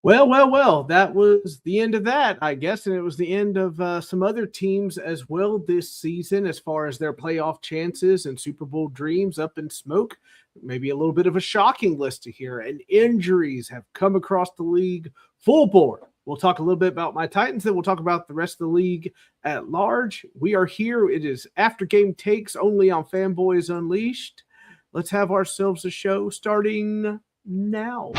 Well, that was the end of that, I guess. And it was the end of some other teams as well this season as far as their playoff chances and Super Bowl dreams up in smoke. Maybe a little bit of a shocking list to hear. And injuries have come across the league full bore. We'll talk a little bit about my Titans, then we'll talk about the rest of the league at large. We are here. It is After Game Takes only on Fanboys Unleashed. Let's have ourselves a show starting now.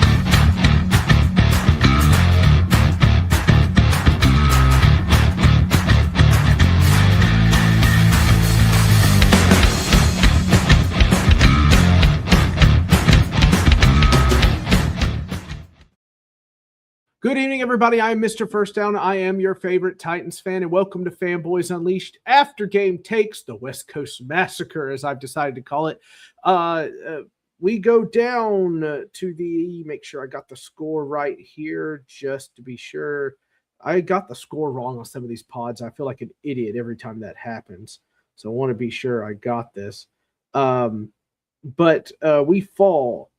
Good evening, everybody. I'm Mr. First Down. I am your favorite Titans fan, and welcome to Fanboys Unleashed After Game Takes, the West Coast Massacre, as I've decided to call it. We go down to make sure I got the score right here, just to be sure. I got the score wrong on some of these pods. I feel like an idiot every time that happens, so I want to be sure I got this. But we fall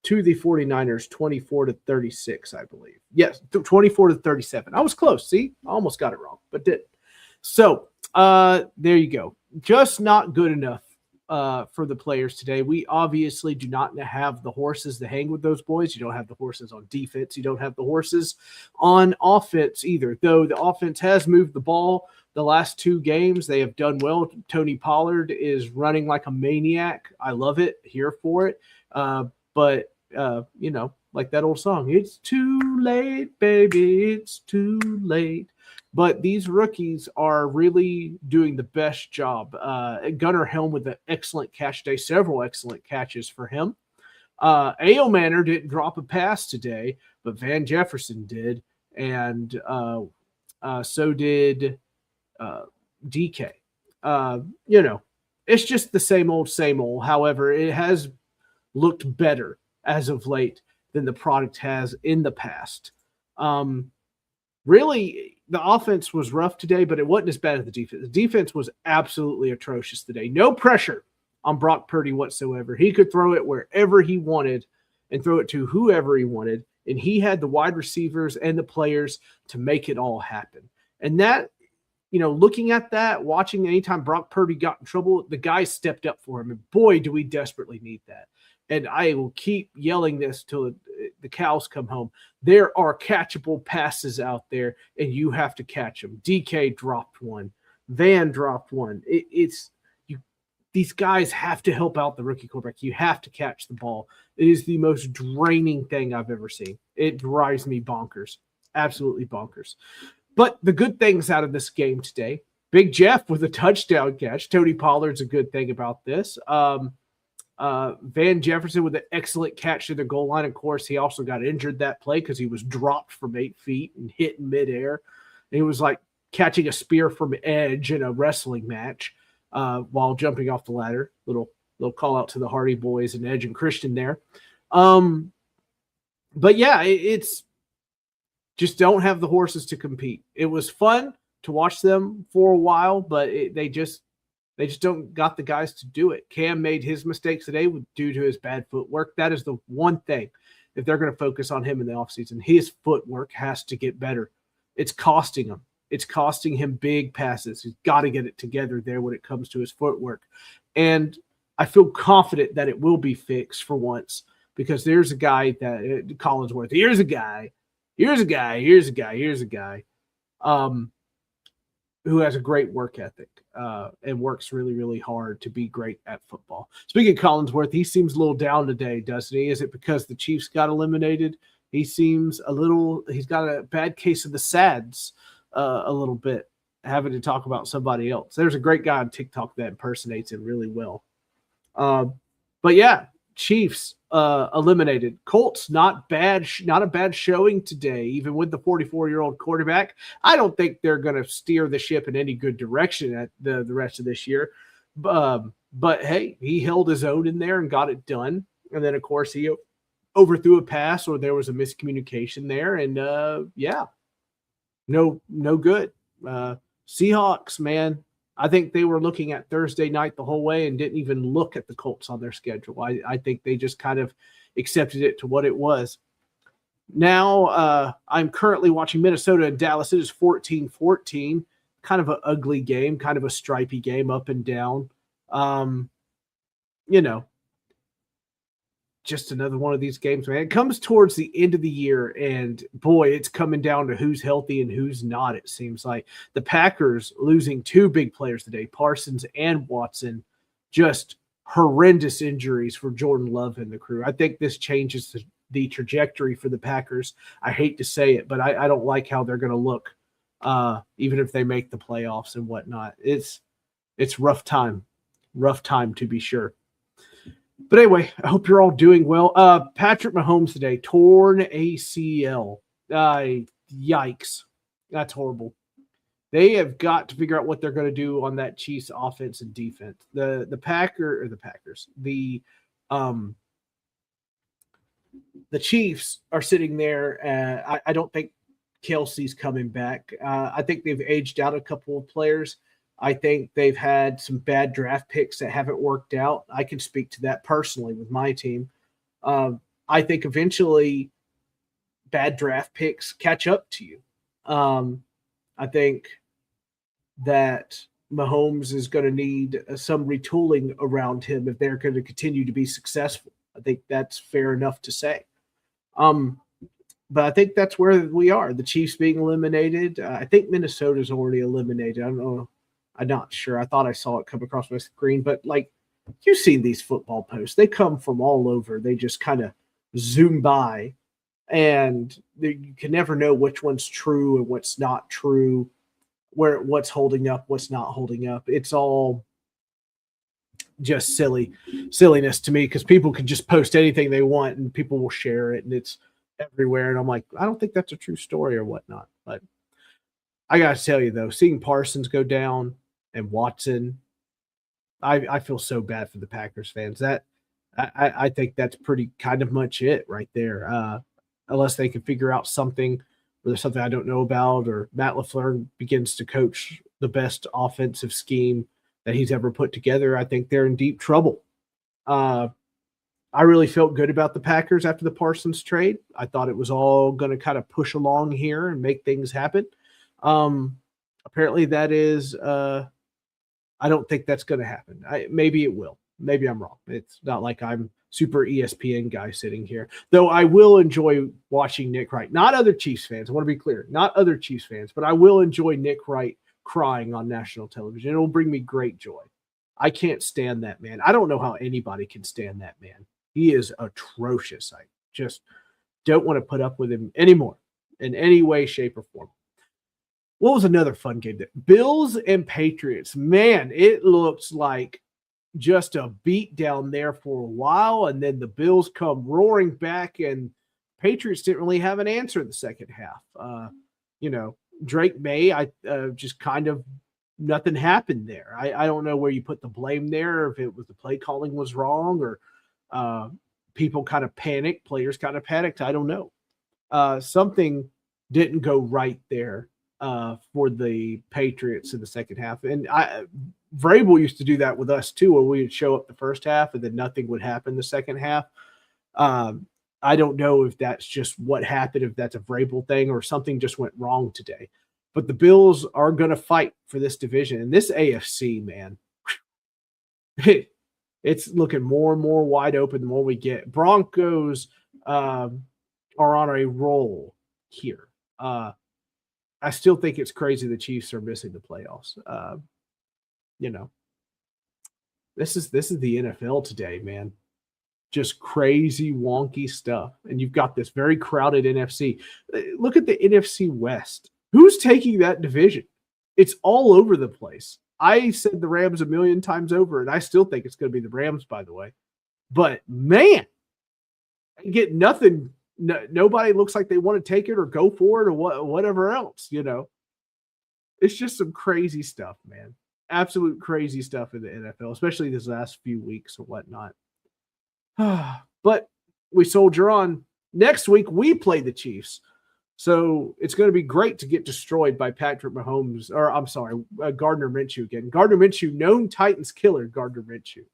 to the 49ers 24-36, I believe. Yes, 24-37. I was close. See, I almost got it wrong, but didn't. So there you go. Just not good enough for the players today. We obviously do not have the horses to hang with those boys. You don't have the horses on defense. You don't have the horses on offense either, though the offense has moved the ball the last two games. They have done well. Tony Pollard is running like a maniac. I love it. Here for it. But like that old song, it's too late, baby, it's too late. But these rookies are really doing the best job. Gunnar Helm with an excellent catch today, several excellent catches for him. A.O. Manor didn't drop a pass today, but Van Jefferson did, and so did DK. It's just the same old. However, it has looked better as of late than the product has in the past. Really, the offense was rough today, but it wasn't as bad as the defense. The defense was absolutely atrocious today. No pressure on Brock Purdy whatsoever. He could throw it wherever he wanted and throw it to whoever he wanted, and he had the wide receivers and the players to make it all happen. And that, looking at that, watching anytime Brock Purdy got in trouble, the guys stepped up for him, and boy, do we desperately need that. And I will keep yelling this till the cows come home. There are catchable passes out there, and you have to catch them. DK dropped one. Van dropped one. These guys have to help out the rookie quarterback. You have to catch the ball. It is the most draining thing I've ever seen. It drives me bonkers. Absolutely bonkers. But the good things out of this game today, Big Jeff with a touchdown catch. Tony Pollard's a good thing about this. Van Jefferson with an excellent catch to the goal line. Of course, he also got injured that play because he was dropped from 8 feet and hit in midair. And it was like catching a spear from Edge in a wrestling match while jumping off the ladder. Little call out to the Hardy Boys and Edge and Christian there. But yeah, it's just don't have the horses to compete. It was fun to watch them for a while, but they just don't got the guys to do it. Cam made his mistakes today due to his bad footwork. That is the one thing, if they're going to focus on him in the offseason, his footwork has to get better. It's costing him. It's costing him big passes. He's got to get it together there when it comes to his footwork. And I feel confident that it will be fixed for once, because there's a guy that Collinsworth. Here's a guy who has a great work ethic and works really, really hard to be great at football. Speaking of Collinsworth, he seems a little down today, doesn't he? Is it because the Chiefs got eliminated? He's got a bad case of the SADS a little bit, having to talk about somebody else. There's a great guy on TikTok that impersonates him really well. But yeah, Chiefs eliminated. Colts, not a bad showing today, even with the 44-year-old quarterback. I don't think they're going to steer the ship in any good direction at the rest of this year. But hey, he held his own in there and got it done. And then, of course, he overthrew a pass, or there was a miscommunication there. And no good. Seahawks, man. I think they were looking at Thursday night the whole way and didn't even look at the Colts on their schedule. I think they just kind of accepted it to what it was. Now, I'm currently watching Minnesota and Dallas. It is 14-14. Kind of an ugly game, kind of a stripy game, up and down. You know, just another one of these games, man. It comes towards the end of the year, and boy, it's coming down to who's healthy and who's not, it seems like. The Packers losing two big players today, Parsons and Watson, just horrendous injuries for Jordan Love and the crew. I think this changes the trajectory for the Packers. I hate to say it, but I don't like how they're going to look, even if they make the playoffs and whatnot. It's rough time to be sure. But anyway, I hope you're all doing well. Patrick Mahomes today, torn ACL. Yikes. That's horrible. They have got to figure out what they're going to do on that Chiefs offense and defense. The Chiefs are sitting there. I don't think Kelsey's coming back. I think they've aged out a couple of players. I think they've had some bad draft picks that haven't worked out. I can speak to that personally with my team. I think eventually bad draft picks catch up to you. I think that Mahomes is going to need some retooling around him if they're going to continue to be successful. I think that's fair enough to say. But I think that's where we are. The Chiefs being eliminated. I think Minnesota's already eliminated. I don't know. I'm not sure. I thought I saw it come across my screen, but like you've seen these football posts. They come from all over. They just kind of zoom by, and you can never know which one's true and what's not true, what's holding up, what's not holding up. It's all just silliness to me because people can just post anything they want and people will share it and it's everywhere. And I'm like, I don't think that's a true story or whatnot. But I got to tell you, though, seeing Parsons go down and Watson, I feel so bad for the Packers fans. I think that's pretty kind of much it right there. Unless they can figure out something, or there's something I don't know about, or Matt LaFleur begins to coach the best offensive scheme that he's ever put together, I think they're in deep trouble. I really felt good about the Packers after the Parsons trade. I thought it was all going to kind of push along here and make things happen. Apparently that is, I don't think that's going to happen. Maybe it will. Maybe I'm wrong. It's not like I'm super ESPN guy sitting here, though I will enjoy watching Nick Wright, not other Chiefs fans. I want to be clear, not other Chiefs fans, but I will enjoy Nick Wright crying on national television. It will bring me great joy. I can't stand that man. I don't know how anybody can stand that man. He is atrocious. I just don't want to put up with him anymore in any way, shape, or form. What was another fun game? Bills and Patriots. Man, it looks like just a beat down there for a while, and then the Bills come roaring back, and Patriots didn't really have an answer in the second half. Drake May, just kind of nothing happened there. I don't know where you put the blame there, if it was the play calling was wrong or people kind of panicked, players kind of panicked. I don't know. Something didn't go right there for the Patriots in the second half. And Vrabel used to do that with us too, where we would show up the first half and then nothing would happen the second half. I don't know if that's just what happened, if that's a Vrabel thing or something just went wrong today. But the Bills are going to fight for this division. And this AFC, man, it's looking more and more wide open the more we get. Broncos are on a roll here. I still think it's crazy the Chiefs are missing the playoffs. This is the NFL today, man. Just crazy, wonky stuff. And you've got this very crowded NFC. Look at the NFC West. Who's taking that division? It's all over the place. I said the Rams a million times over, and I still think it's going to be the Rams, by the way. But, man, I get nothing. Nobody looks like they want to take it or go for it or whatever else, It's just some crazy stuff, man. Absolute crazy stuff in the NFL, especially this last few weeks or whatnot. But we soldier on. Next week, we play the Chiefs. So it's going to be great to get destroyed by Patrick Mahomes, or I'm sorry, Gardner Minshew again. Gardner Minshew, known Titans killer, Gardner Minshew.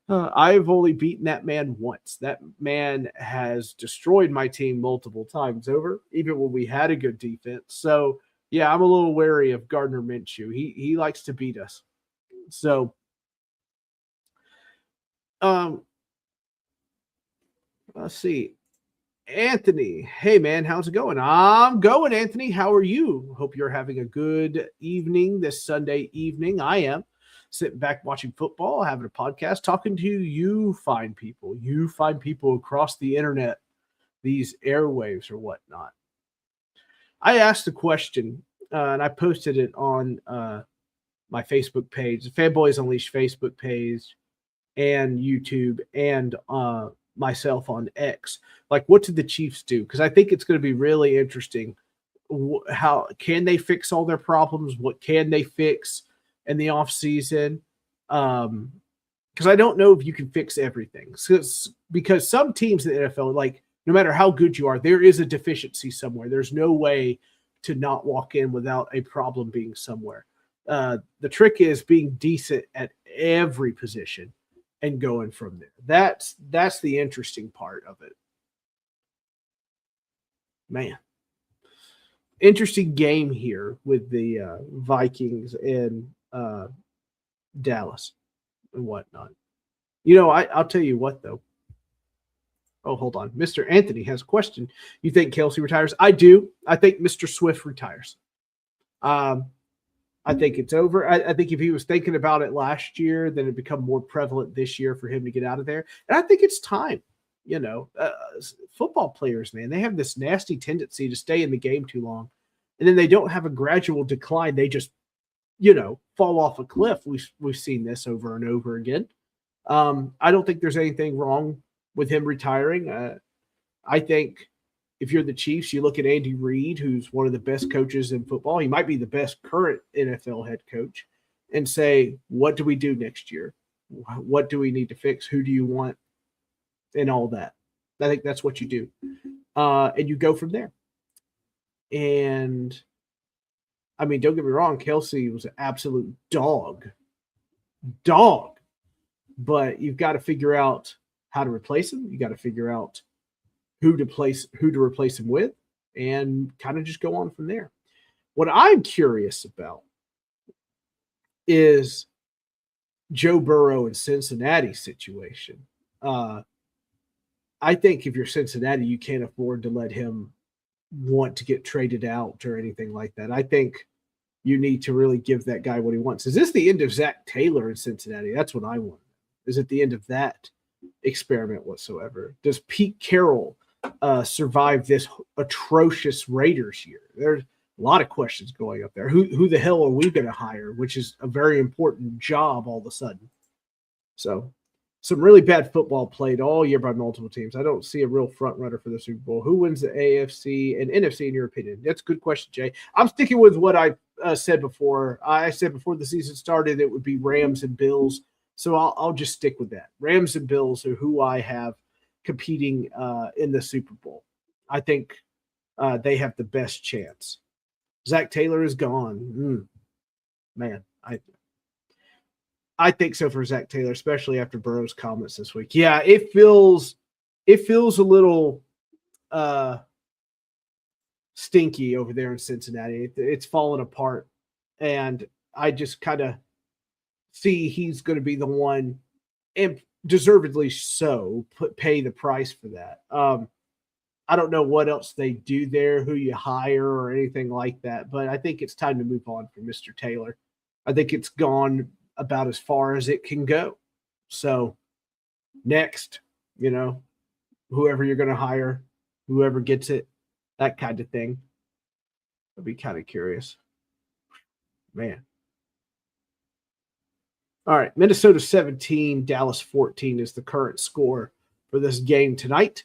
I've only beaten that man once. That man has destroyed my team multiple times over, even when we had a good defense. So, yeah, I'm a little wary of Gardner Minshew. He likes to beat us. So, let's see. Anthony, hey man, how's it going? I'm going, Anthony. How are you? Hope you're having a good evening this Sunday evening. I am sitting back watching football, having a podcast, talking to you fine people across the internet, these airwaves or whatnot. I asked a question and I posted it on my Facebook page, the Fanboys Unleashed Facebook page, and YouTube, and myself on X. Like, what did the Chiefs do? Because I think it's going to be really interesting. How can they fix all their problems? What can they fix in the offseason? Because I don't know if you can fix everything. Because some teams in the NFL, like, no matter how good you are, there is a deficiency somewhere. There's no way to not walk in without a problem being somewhere. The trick is being decent at every position and going from there. That's the interesting part of it. Man. Interesting game here with the Vikings and Dallas and whatnot. You know, I'll tell you what, though. Oh, hold on. Mr. Anthony has a question. You think Kelsey retires? I do. I think Mr. Swift retires. I think it's over. I think if he was thinking about it last year, then it'd become more prevalent this year for him to get out of there. And I think it's time. You know, football players, man, they have this nasty tendency to stay in the game too long. And then they don't have a gradual decline. They just, you know, fall off a cliff. We've seen this over and over again. I don't think there's anything wrong with him retiring. I think if you're the Chiefs, you look at Andy Reid, who's one of the best coaches in football. He might be the best current NFL head coach, and say, what do we do next year? What do we need to fix? Who do you want? And all that. I think that's what you do. And you go from there. And, I mean, don't get me wrong, Kelsey was an absolute dog. But you've got to figure out how to replace him. You got to figure out who to replace him with, and kind of just go on from there. What I'm curious about is Joe Burrow and Cincinnati situation. I think if you're Cincinnati, you can't afford to let him want to get traded out or anything like that. I think you need to really give that guy what he wants. Is this the end of Zach Taylor in Cincinnati? That's what I want. Is it the end of that experiment whatsoever? Does Pete Carroll survive this atrocious Raiders year? There's a lot of questions going up there. Who the hell are we going to hire? Which is a very important job all of a sudden. So some really bad football played all year by multiple teams. I don't see a real front runner for the Super Bowl. Who wins the AFC and NFC in your opinion? That's a good question, Jay. I'm sticking with what I said before. I said before the season started it would be Rams and Bills. So I'll just stick with that. Rams and Bills are who I have competing in the Super Bowl. I think they have the best chance. Zach Taylor is gone. Man, I think so for Zach Taylor, especially after Burrow's comments this week. Yeah, it feels a little stinky over there in Cincinnati. It's fallen apart, and I just kind of see he's going to be the one, and deservedly so, pay the price for that. I don't know what else they do there, who you hire or anything like that, but I think it's time to move on from Mr. Taylor. I think it's gone about as far as it can go. So next, you know, whoever you're going to hire, whoever gets it, that kind of thing. I'd be kind of curious. Man. All right, Minnesota 17, Dallas 14 is the current score for this game tonight.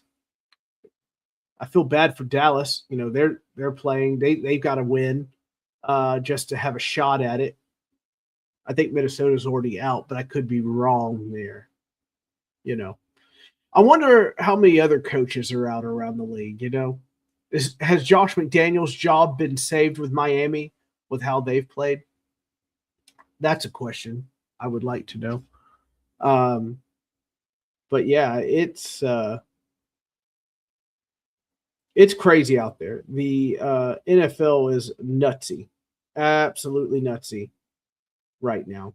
I feel bad for Dallas. You know, they're playing. They've got to win just to have a shot at it. I think Minnesota's already out, but I could be wrong there. You know, I wonder how many other coaches are out around the league. You know, has Josh McDaniels' job been saved with Miami with how they've played? That's a question I would like to know. But yeah, it's crazy out there. The NFL is nutsy, absolutely nutsy right now,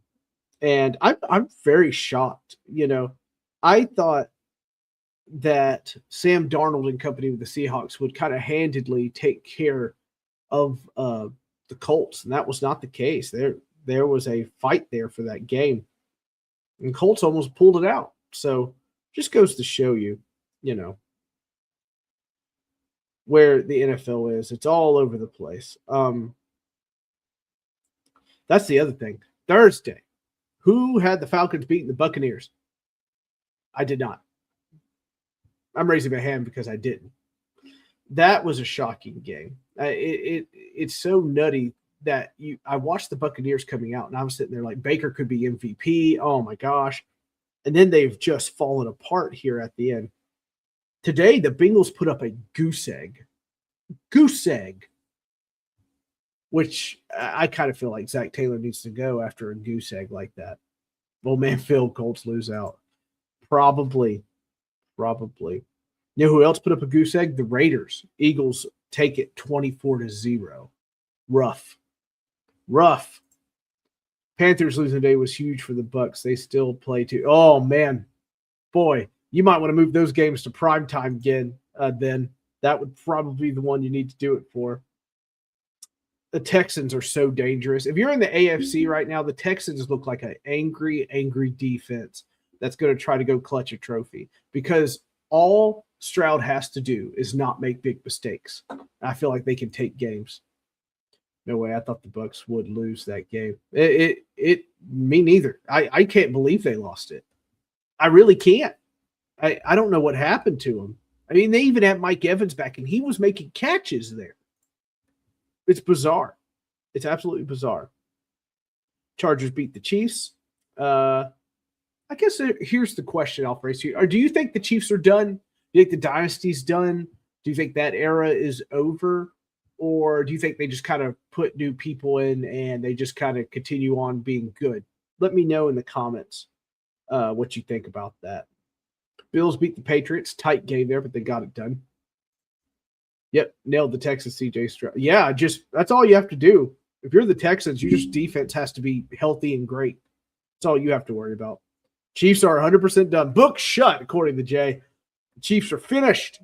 and I'm very shocked. I thought that Sam Darnold and company with the Seahawks would kind of handedly take care of the Colts, and that was not the case. There was a fight there for that game, and Colts almost pulled it out. So just goes to show you, where the NFL is. It's all over the place. That's the other thing. Thursday, who had the Falcons beating the Buccaneers? I did not. I'm raising my hand because I didn't. That was a shocking game. It's so nutty that I watched the Buccaneers coming out, and I was sitting there like, Baker could be MVP. Oh my gosh. And then they've just fallen apart here at the end. Today, the Bengals put up a goose egg, which I kind of feel like Zach Taylor needs to go after a goose egg like that. Well, man, Phil, Colts lose out. Probably. You know who else put up a goose egg? The Raiders. Eagles take it 24-0. Rough. Panthers losing today was huge for the Bucs. They still play too. Oh, man. Boy, you might want to move those games to primetime again then. That would probably be the one you need to do it for. The Texans are so dangerous. If you're in the AFC right now, the Texans look like an angry defense that's going to try to go clutch a trophy, because all Stroud has to do is not make big mistakes. I feel like they can take games. No way. I thought the Bucs would lose that game. Me neither. I can't believe they lost it. I really can't. I don't know what happened to them. I mean, they even had Mike Evans back, and he was making catches there. It's bizarre. It's absolutely bizarre. Chargers beat the Chiefs. I guess here's the question I'll phrase to you. Do you think the Chiefs are done? Do you think the dynasty's done? Do you think that era is over? Or do you think they just kind of put new people in and they just kind of continue on being good? Let me know in the comments what you think about that. Bills beat the Patriots. Tight game there, but they got it done. Yep, nailed the Texans, CJ Stroud. Yeah, that's all you have to do. If you're the Texans, your defense has to be healthy and great. That's all you have to worry about. Chiefs are 100% done. Book shut, according to Jay. The Chiefs are finished.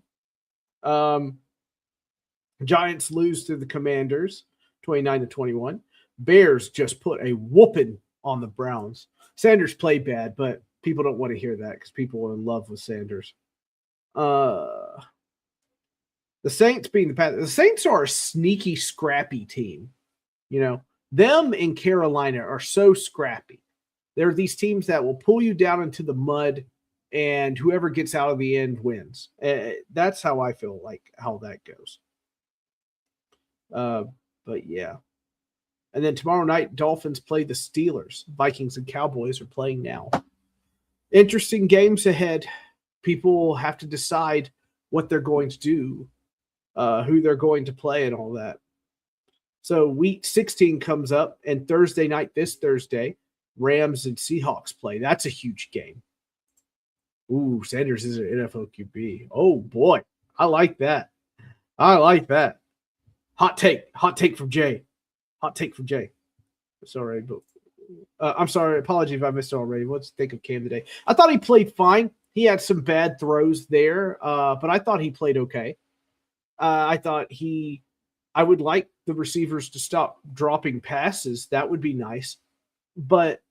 Giants lose to the Commanders, 29-21. Bears just put a whooping on the Browns. Sanders played bad, but people don't want to hear that because people are in love with Sanders. The Saints being the Packers. The Saints are a sneaky, scrappy team. Them in Carolina are so scrappy. There are these teams that will pull you down into the mud, and whoever gets out of the end wins. That's how I feel like how that goes. But yeah. And then tomorrow night, Dolphins play the Steelers. Vikings and Cowboys are playing now. Interesting games ahead. People will have to decide what they're going to do, who they're going to play, and all that. So week 16 comes up, and Thursday night, this Thursday, Rams and Seahawks play. That's a huge game. Ooh, Sanders is an NFL QB. Oh, boy. I like that. Hot take from Jay. Sorry, but I'm sorry. Apologies if I missed it already. Let's think of Cam today. I thought he played fine. He had some bad throws there, but I thought he played okay. I would like the receivers to stop dropping passes. That would be nice. But,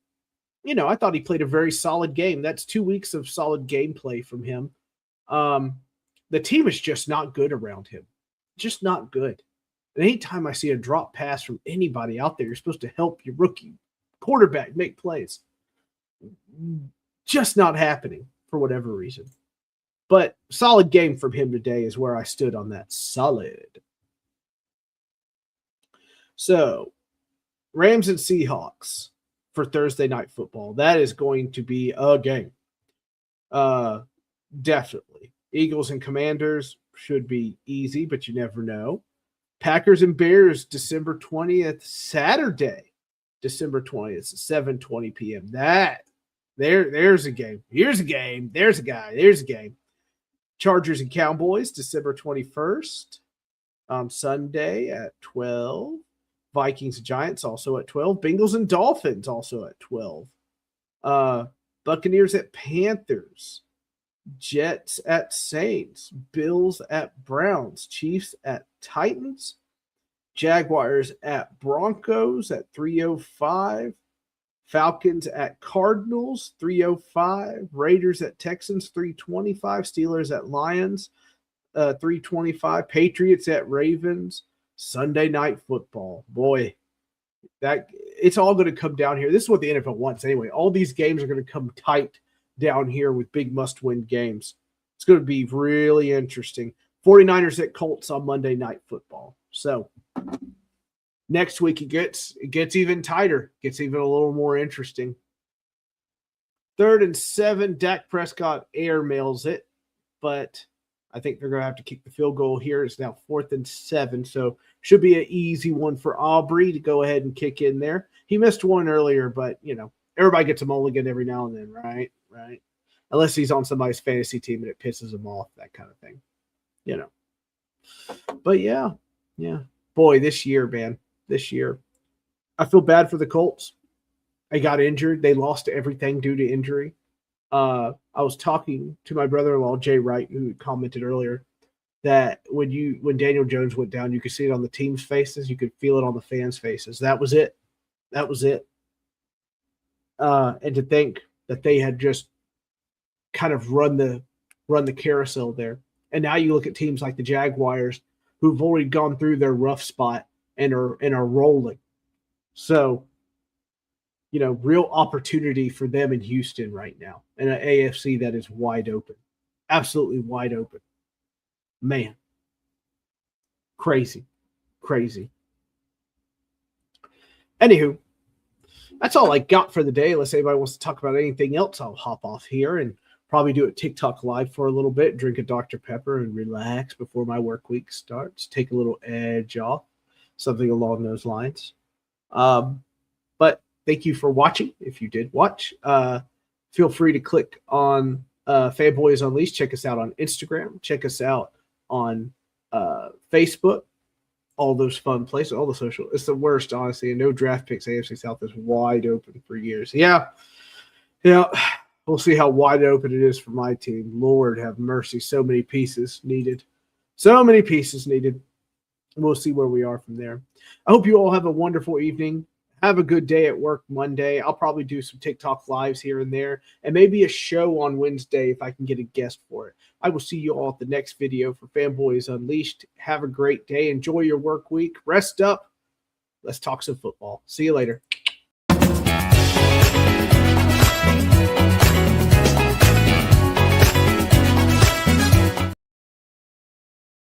I thought he played a very solid game. That's 2 weeks of solid gameplay from him. The team is just not good around him. Just not good. And anytime I see a drop pass from anybody out there, you're supposed to help your rookie quarterback make plays. Just not happening for whatever reason. But solid game from him today is where I stood on that. Solid. So, Rams and Seahawks for Thursday Night Football. That is going to be a game. Definitely. Eagles and Commanders should be easy, but you never know. Packers and Bears, December 20th, Saturday, December 20th, 7:20 p.m. That There's a game. Here's a game. There's a guy. There's a game. Chargers and Cowboys, December 21st. Sunday at 12. Vikings and Giants also at 12. Bengals and Dolphins also at 12. Buccaneers at Panthers. Jets at Saints. Bills at Browns. Chiefs at Titans. Jaguars at Broncos at 3:05. Falcons at Cardinals, 3:05. Raiders at Texans, 3:25. Steelers at Lions, 3:25. Patriots at Ravens. Sunday Night Football. Boy, that it's all going to come down here. This is what the NFL wants anyway. All these games are going to come tight down here with big must-win games. It's going to be really interesting. 49ers at Colts on Monday Night Football. So next week it gets even tighter, gets even a little more interesting. 3rd and 7, Dak Prescott airmails it, but I think they're going to have to kick the field goal here. It's now 4th and 7, so should be an easy one for Aubrey to go ahead and kick in there. He missed one earlier, but everybody gets a mulligan every now and then, right? Right. Unless he's on somebody's fantasy team and it pisses him off, that kind of thing. But yeah. Boy, this year, man. This year. I feel bad for the Colts. They got injured. They lost everything due to injury. I was talking to my brother-in-law, Jay Wright, who commented earlier that when Daniel Jones went down, you could see it on the team's faces. You could feel it on the fans' faces. That was it. That was it. And to think that they had just kind of run the carousel there. And now you look at teams like the Jaguars who've already gone through their rough spot and are rolling. So, real opportunity for them in Houston right now. And an AFC that is wide open. Absolutely wide open. Man. Crazy. Anywho, that's all I got for the day. Unless anybody wants to talk about anything else, I'll hop off here and probably do a TikTok live for a little bit, drink a Dr. Pepper and relax before my work week starts. Take a little edge off, something along those lines. But thank you for watching. If you did watch, feel free to click on Fanboys Unleashed. Check us out on Instagram. Check us out on Facebook. All those fun places, all the social. It's the worst, honestly. And no draft picks. AFC South is wide open for years. Yeah. We'll see how wide open it is for my team. Lord have mercy. So many pieces needed. We'll see where we are from there. I hope you all have a wonderful evening. Have a good day at work Monday. I'll probably do some TikTok lives here and there, and maybe a show on Wednesday if I can get a guest for it. I will see you all at the next video for Fanboys Unleashed. Have a great day. Enjoy your work week. Rest up. Let's talk some football. See you later.